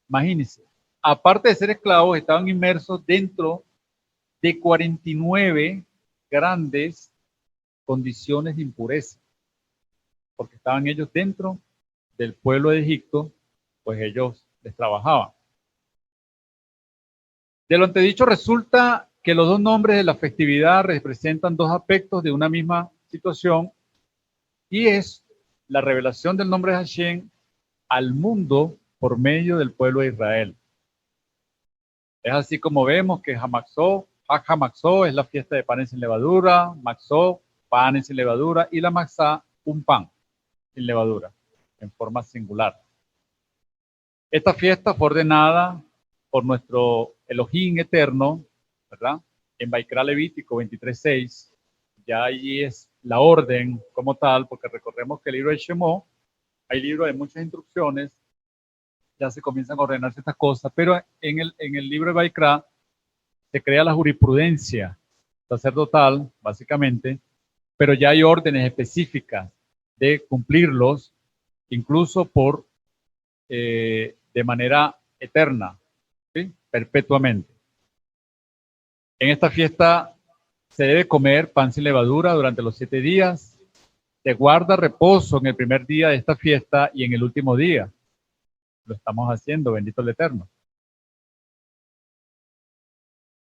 Imagínense, aparte de ser esclavos, estaban inmersos dentro de 49 grandes condiciones de impureza, porque estaban ellos dentro del pueblo de Egipto, pues ellos les trabajaban. De lo antedicho resulta que los dos nombres de la festividad representan dos aspectos de una misma situación, y es la revelación del nombre de Hashem al mundo por medio del pueblo de Israel. Es así como vemos que Hamaxó es la fiesta de panes sin levadura, Maxó, panes sin levadura, y la Maxá, un pan sin levadura, en forma singular. Esta fiesta fue ordenada por nuestro Elohim eterno, ¿verdad? En Vaikra Levítico 23:6, ya allí es la orden como tal, porque recordemos que el libro de Shemó, hay libros de muchas instrucciones, ya se comienzan a ordenarse estas cosas, pero en el libro de Vaikra se crea la jurisprudencia sacerdotal, básicamente, pero ya hay órdenes específicas de cumplirlos, incluso de manera eterna, ¿sí? Perpetuamente. En esta fiesta se debe comer pan sin levadura durante los 7 días, se guarda reposo en el primer día de esta fiesta y en el último día. Lo estamos haciendo, bendito el Eterno.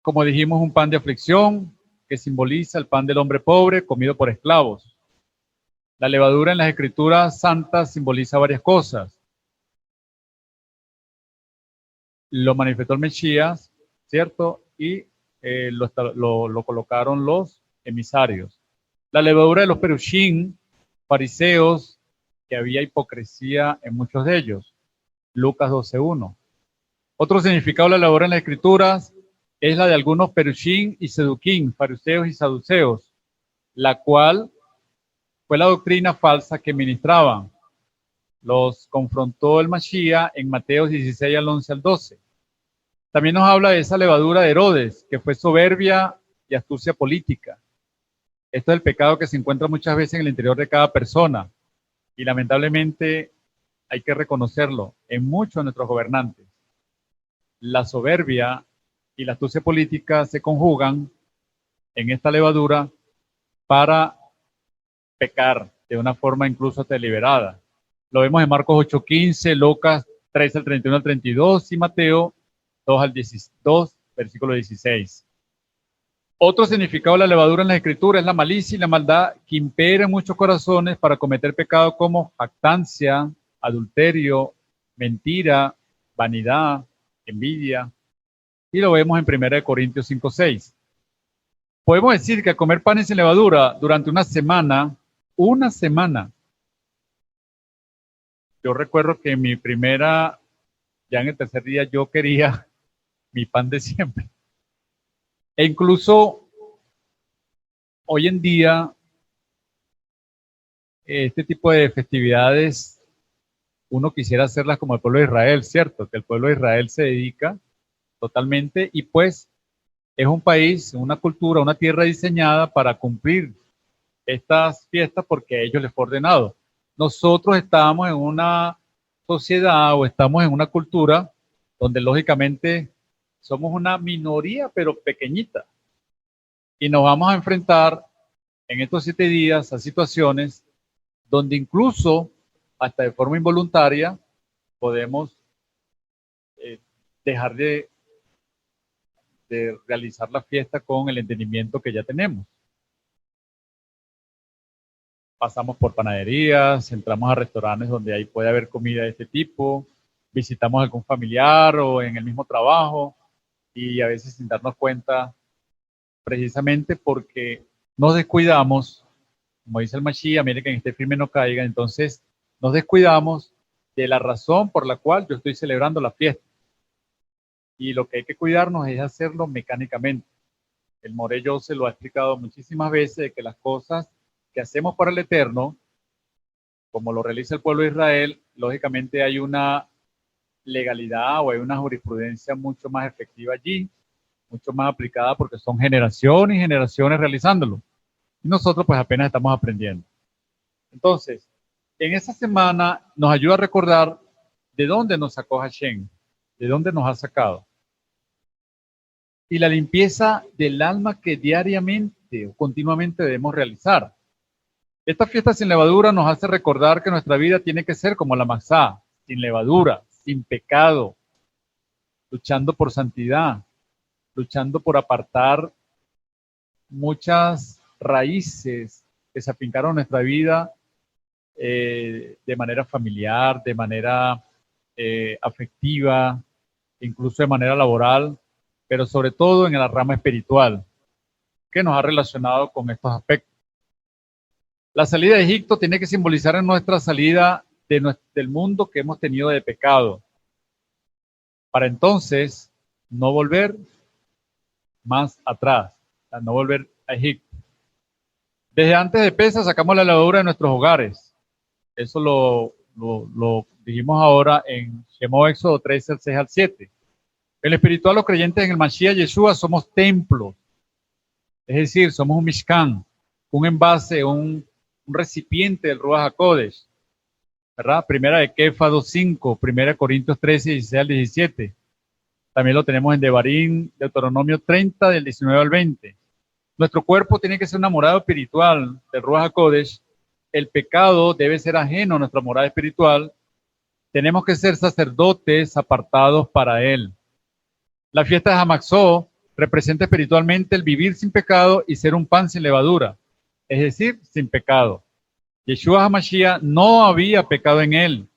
Como dijimos, un pan de aflicción que simboliza el pan del hombre pobre comido por esclavos. La levadura en las escrituras santas simboliza varias cosas. Lo manifestó el Mesías, ¿cierto? Y lo colocaron los emisarios. La levadura de los perushim, fariseos, que había hipocresía en muchos de ellos. Lucas 12:1. Otro significado de la levadura en las escrituras es la de algunos perushim y seduquín, fariseos y saduceos, la cual fue la doctrina falsa que ministraban. Los confrontó el Mashiach en Mateo 16 al 11 al 12. También nos habla de esa levadura de Herodes, que fue soberbia y astucia política. Esto es el pecado que se encuentra muchas veces en el interior de cada persona. Y lamentablemente hay que reconocerlo en muchos de nuestros gobernantes. La soberbia y la astucia política se conjugan en esta levadura para pecar de una forma incluso deliberada. Lo vemos en Marcos 8:15, Lucas 13 al 31 al 32 y Mateo 2 versículo 16. Otro significado de la levadura en la escritura es la malicia y la maldad que impera en muchos corazones para cometer pecados como jactancia, adulterio, mentira, vanidad, envidia. Y lo vemos en 1 Corintios 5:6. Podemos decir que comer panes sin levadura durante una semana, yo recuerdo que ya en el tercer día yo quería mi pan de siempre. E incluso hoy en día, este tipo de festividades, uno quisiera hacerlas como el pueblo de Israel, ¿cierto? Que el pueblo de Israel se dedica totalmente y pues es un país, una cultura, una tierra diseñada para cumplir estas fiestas porque a ellos les fue ordenado. Nosotros estamos en una sociedad o estamos en una cultura donde lógicamente somos una minoría, pero pequeñita. Y nos vamos a enfrentar en estos 7 días a situaciones donde incluso, hasta de forma involuntaria, podemos dejar de realizar la fiesta con el entendimiento que ya tenemos. pasamos por panaderías, entramos a restaurantes donde ahí puede haber comida de este tipo, visitamos a algún familiar o en el mismo trabajo y a veces sin darnos cuenta, precisamente porque nos descuidamos, como dice el Mashiach, mire que en este firme no caiga, entonces nos descuidamos de la razón por la cual yo estoy celebrando la fiesta. Y lo que hay que cuidarnos es hacerlo mecánicamente. El Morello se lo ha explicado muchísimas veces, de que las cosas que hacemos para el Eterno, como lo realiza el pueblo de Israel, lógicamente hay una legalidad o hay una jurisprudencia mucho más efectiva allí, mucho más aplicada, porque son generaciones y generaciones realizándolo. Y nosotros pues apenas estamos aprendiendo. Entonces, en esta semana nos ayuda a recordar de dónde nos sacó Hashem, de dónde nos ha sacado. Y la limpieza del alma que diariamente o continuamente debemos realizar. Esta fiesta sin levadura nos hace recordar que nuestra vida tiene que ser como la Matzá, sin levadura, sin pecado, luchando por santidad, luchando por apartar muchas raíces que se afincaron en nuestra vida de manera familiar, de manera afectiva, incluso de manera laboral, pero sobre todo en la rama espiritual, que nos ha relacionado con estos aspectos. La salida de Egipto tiene que simbolizar en nuestra salida del mundo que hemos tenido de pecado, para entonces no volver más atrás, a no volver a Egipto. Desde antes de Pesach sacamos la levadura de nuestros hogares. Eso lo dijimos ahora en Shemot Éxodo 13, al 6 al 7. El espiritual, los creyentes en el Mashiach Yeshua, somos templos. Es decir, somos un Mishkan, un envase, un recipiente del Ruach HaKodesh. ¿Verdad? Primera de Kefa 2.5, Primera de Corintios 13, 16 al 17. También lo tenemos en Devarim, Deuteronomio 30, del 19 al 20. Nuestro cuerpo tiene que ser una morada espiritual del Ruach HaKodesh. El pecado debe ser ajeno a nuestra morada espiritual. Tenemos que ser sacerdotes apartados para él. La fiesta de Hamatzot representa espiritualmente el vivir sin pecado y ser un pan sin levadura, es decir, sin pecado. Yeshua HaMashiach no había pecado en él.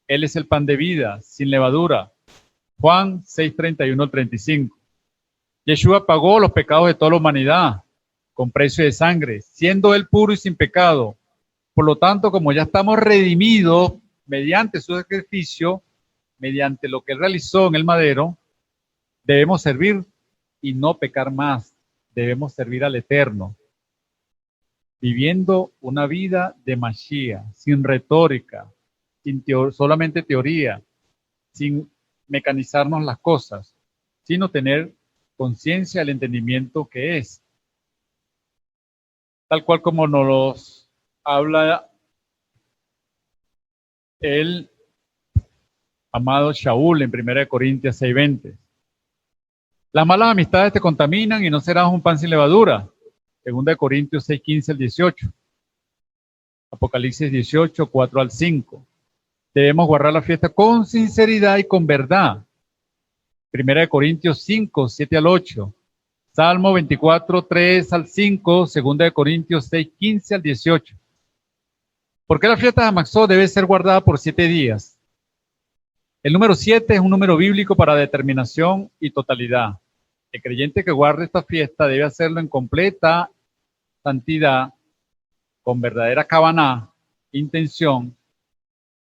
Él es el pan de vida, sin levadura. Juan 6, 31 al 35. Yeshua pagó los pecados de toda la humanidad con precio de sangre, siendo él puro y sin pecado. Por lo tanto, como ya estamos redimidos mediante su sacrificio, mediante lo que él realizó en el madero, debemos servir y no pecar más. Debemos servir al Eterno, viviendo una vida de Mashiach, sin retórica, sin solamente teoría, sin mecanizarnos las cosas, sino tener conciencia del entendimiento que es. Tal cual como nos habla el amado Shaul en 1 Corintios 6:20. Las malas amistades te contaminan y no serás un pan sin levadura. 2 Corintios 6:15 al 18. Apocalipsis 18, 4 al 5. Debemos guardar la fiesta con sinceridad y con verdad. 1 Corintios 5, 7 al 8. Salmo 24, 3 al 5. 2 Corintios 6, 15 al 18. ¿Por qué la fiesta de Hamatzot debe ser guardada por 7 días? El número 7 es un número bíblico para determinación y totalidad. El creyente que guarde esta fiesta debe hacerlo en completa santidad, con verdadera kavaná, intención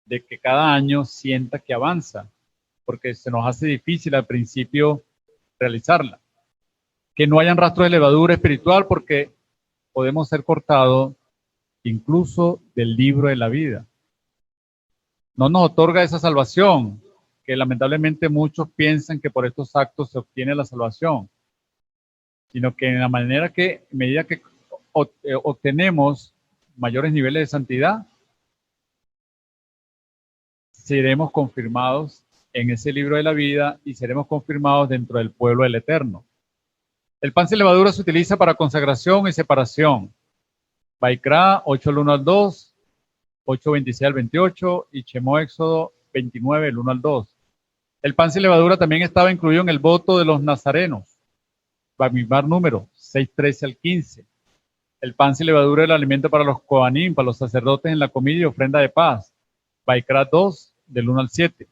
de que cada año sienta que avanza, porque se nos hace difícil al principio realizarla. Que no hayan rastros de levadura espiritual, porque podemos ser cortados incluso del libro de la vida. No nos otorga esa salvación, que lamentablemente muchos piensan que por estos actos se obtiene la salvación, sino que en la manera que, en medida que obtenemos mayores niveles de santidad, seremos confirmados en ese libro de la vida y seremos confirmados dentro del pueblo del Eterno. El pan sin levadura se utiliza para consagración y separación. Vaikra 8, el 1 al 2, 8, 26 al 28 y Shemot Éxodo 29, el 1 al 2. El pan sin levadura también estaba incluido en el voto de los nazarenos. Bamidbar número 6, 13 al 15. El pan sin levadura es el alimento para los Kohanim, para los sacerdotes en la comida y ofrenda de paz. Baikra 2, del 1 al 7.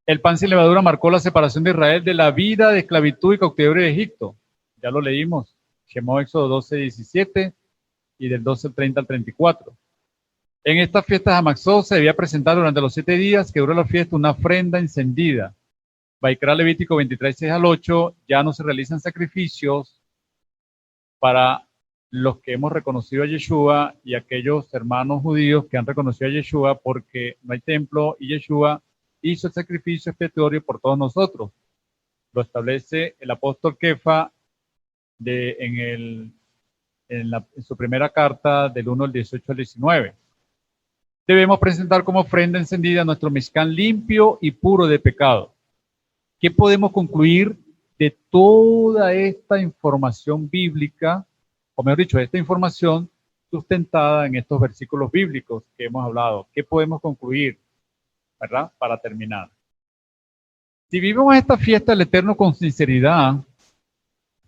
El pan sin levadura marcó la separación de Israel de la vida de esclavitud y cautiverio de Egipto. Ya lo leímos. Shemot Éxodo 12, 17 y del 12 al 30 al 34. En estas fiestas de Hamaxó se debía presentar durante los 7 días que duró la fiesta una ofrenda encendida. Baikra Levítico 23, 6 al 8, ya no se realizan sacrificios para los que hemos reconocido a Yeshua y aquellos hermanos judíos que han reconocido a Yeshua, porque no hay templo y Yeshua hizo el sacrificio expiatorio por todos nosotros. Lo establece el apóstol Kefa en su primera carta del 1 al 18 al 19. Debemos presentar como ofrenda encendida nuestro Mishkan limpio y puro de pecado. ¿Qué podemos concluir de toda esta información bíblica, o mejor dicho, esta información sustentada en estos versículos bíblicos que hemos hablado? ¿Qué podemos concluir, verdad? Para terminar. Si vivimos esta fiesta del Eterno con sinceridad,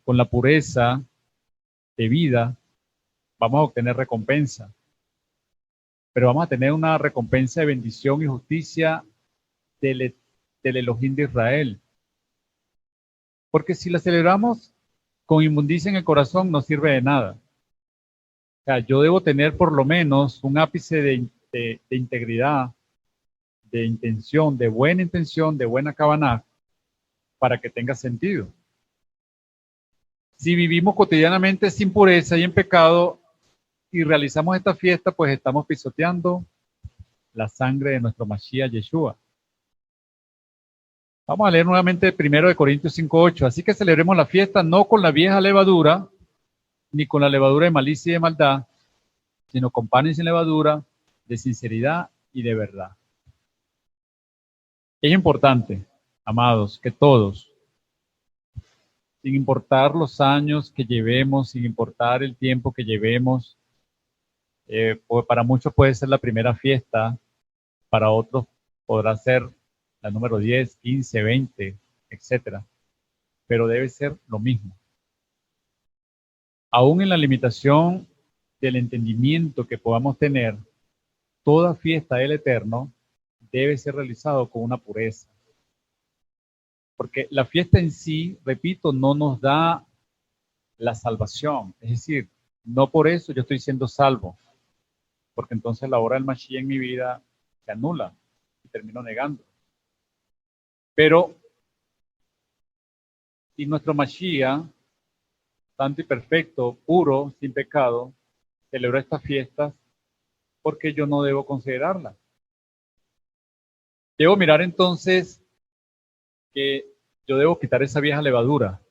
con la pureza de vida, vamos a obtener recompensa. Pero vamos a tener una recompensa de bendición y justicia del Elohim de Israel. Porque si la celebramos con inmundicia en el corazón, no sirve de nada. O sea, yo debo tener por lo menos un ápice de integridad, de intención, de buena kavaná, para que tenga sentido. Si vivimos cotidianamente sin pureza y en pecado y realizamos esta fiesta, pues estamos pisoteando la sangre de nuestro Mashiach Yeshua. Vamos a leer nuevamente 1 Corintios 5:8. Así que celebremos la fiesta no con la vieja levadura, ni con la levadura de malicia y de maldad, sino con pan sin levadura, de sinceridad y de verdad. Es importante, amados, que todos, sin importar los años que llevemos, sin importar el tiempo que llevemos, pues para muchos puede ser la primera fiesta, para otros podrá ser la número 10, 15, 20, etcétera. Pero debe ser lo mismo. Aún en la limitación del entendimiento que podamos tener, toda fiesta del Eterno debe ser realizado con una pureza. Porque la fiesta en sí, repito, no nos da la salvación. Es decir, no por eso yo estoy siendo salvo. Porque entonces la obra del Mashiach en mi vida se anula y termino negando. Pero si nuestro Mashiach, santo y perfecto, puro, sin pecado, celebró estas fiestas, ¿por qué yo no debo considerarlas? Debo mirar entonces que yo debo quitar esa vieja levadura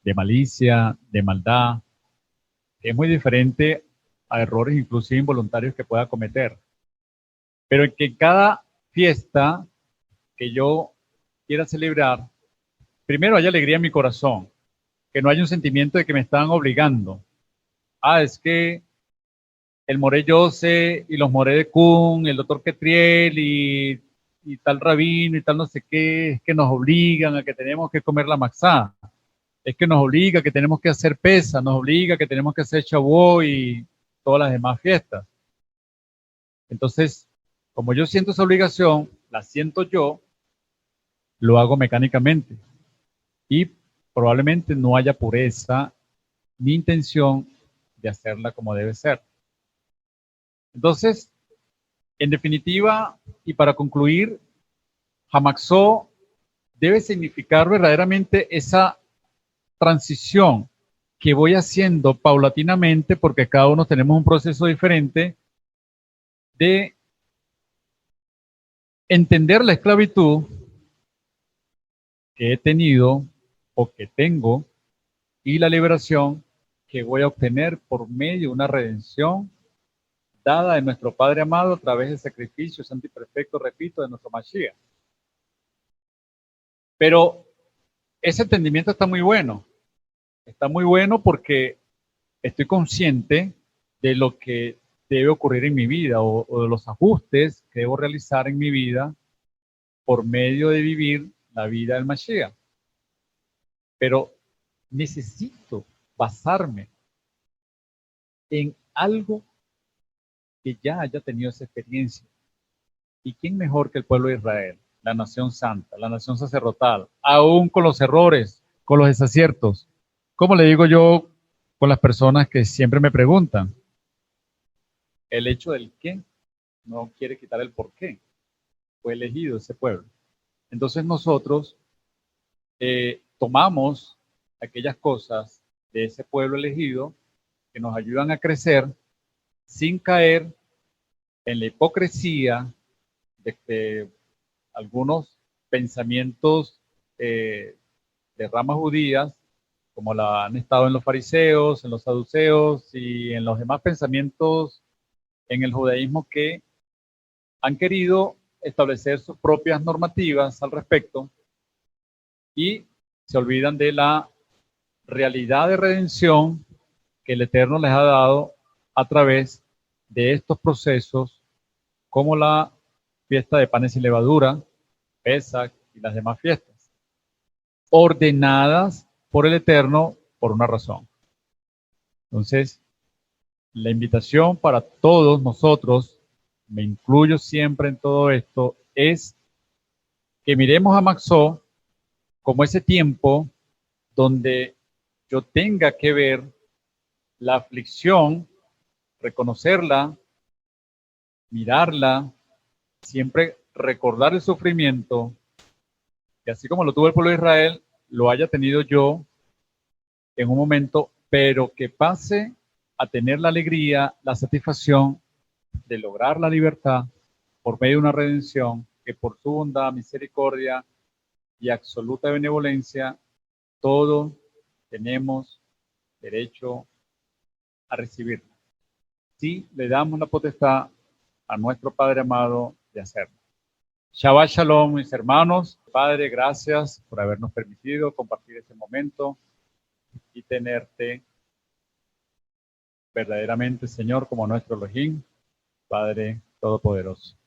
de malicia, de maldad, que es muy diferente a errores inclusive involuntarios que pueda cometer. Pero en que cada fiesta que yo quiera celebrar, primero haya alegría en mi corazón, que no haya un sentimiento de que me están obligando. Es que el Moré Yose y los Moré de Kun, el doctor Ketriel y tal rabino y tal no sé qué, es que nos obligan a que tenemos que comer la matzá, es que nos obliga a que tenemos que hacer pesa, nos obliga a que tenemos que hacer Shavuot y todas las demás fiestas. Entonces, como yo siento esa obligación, la siento yo, lo hago mecánicamente. Y probablemente no haya pureza ni intención de hacerla como debe ser. Entonces, en definitiva, y para concluir, Hamaxó debe significar verdaderamente esa transición que voy haciendo paulatinamente, porque cada uno tenemos un proceso diferente de entender la esclavitud que he tenido o que tengo y la liberación que voy a obtener por medio de una redención dada de nuestro Padre amado a través del sacrificio santo y perfecto, repito, de nuestro Mashiach. Pero ese entendimiento está muy bueno. Está muy bueno porque estoy consciente de lo que debe ocurrir en mi vida o de los ajustes que debo realizar en mi vida por medio de vivir la vida del Mashiach. Pero necesito basarme en algo que ya haya tenido esa experiencia. ¿Y quién mejor que el pueblo de Israel? La nación santa, la nación sacerdotal, aún con los errores, con los desaciertos. Como le digo yo con las personas que siempre me preguntan, el hecho del qué no quiere quitar el por qué. Fue elegido ese pueblo. Entonces nosotros tomamos aquellas cosas de ese pueblo elegido que nos ayudan a crecer sin caer en la hipocresía de algunos pensamientos de ramas judías, como la han estado en los fariseos, en los saduceos y en los demás pensamientos en el judaísmo que han querido establecer sus propias normativas al respecto y se olvidan de la realidad de redención que el Eterno les ha dado a través de estos procesos como la fiesta de panes sin levadura, Pesach y las demás fiestas, ordenadas por el Eterno por una razón. Entonces, la invitación para todos nosotros, me incluyo siempre en todo esto, es que miremos a Maxó como ese tiempo donde yo tenga que ver la aflicción, reconocerla, mirarla, siempre recordar el sufrimiento, que así como lo tuvo el pueblo de Israel, lo haya tenido yo en un momento, pero que pase a tener la alegría, la satisfacción de lograr la libertad por medio de una redención que por su bondad, misericordia y absoluta benevolencia, todos tenemos derecho a recibirla. Si le damos la potestad a nuestro Padre amado de hacerlo. Shabbat Shalom, mis hermanos. Padre, gracias por habernos permitido compartir este momento y tenerte verdaderamente, Señor, como nuestro Elohim, Padre Todopoderoso.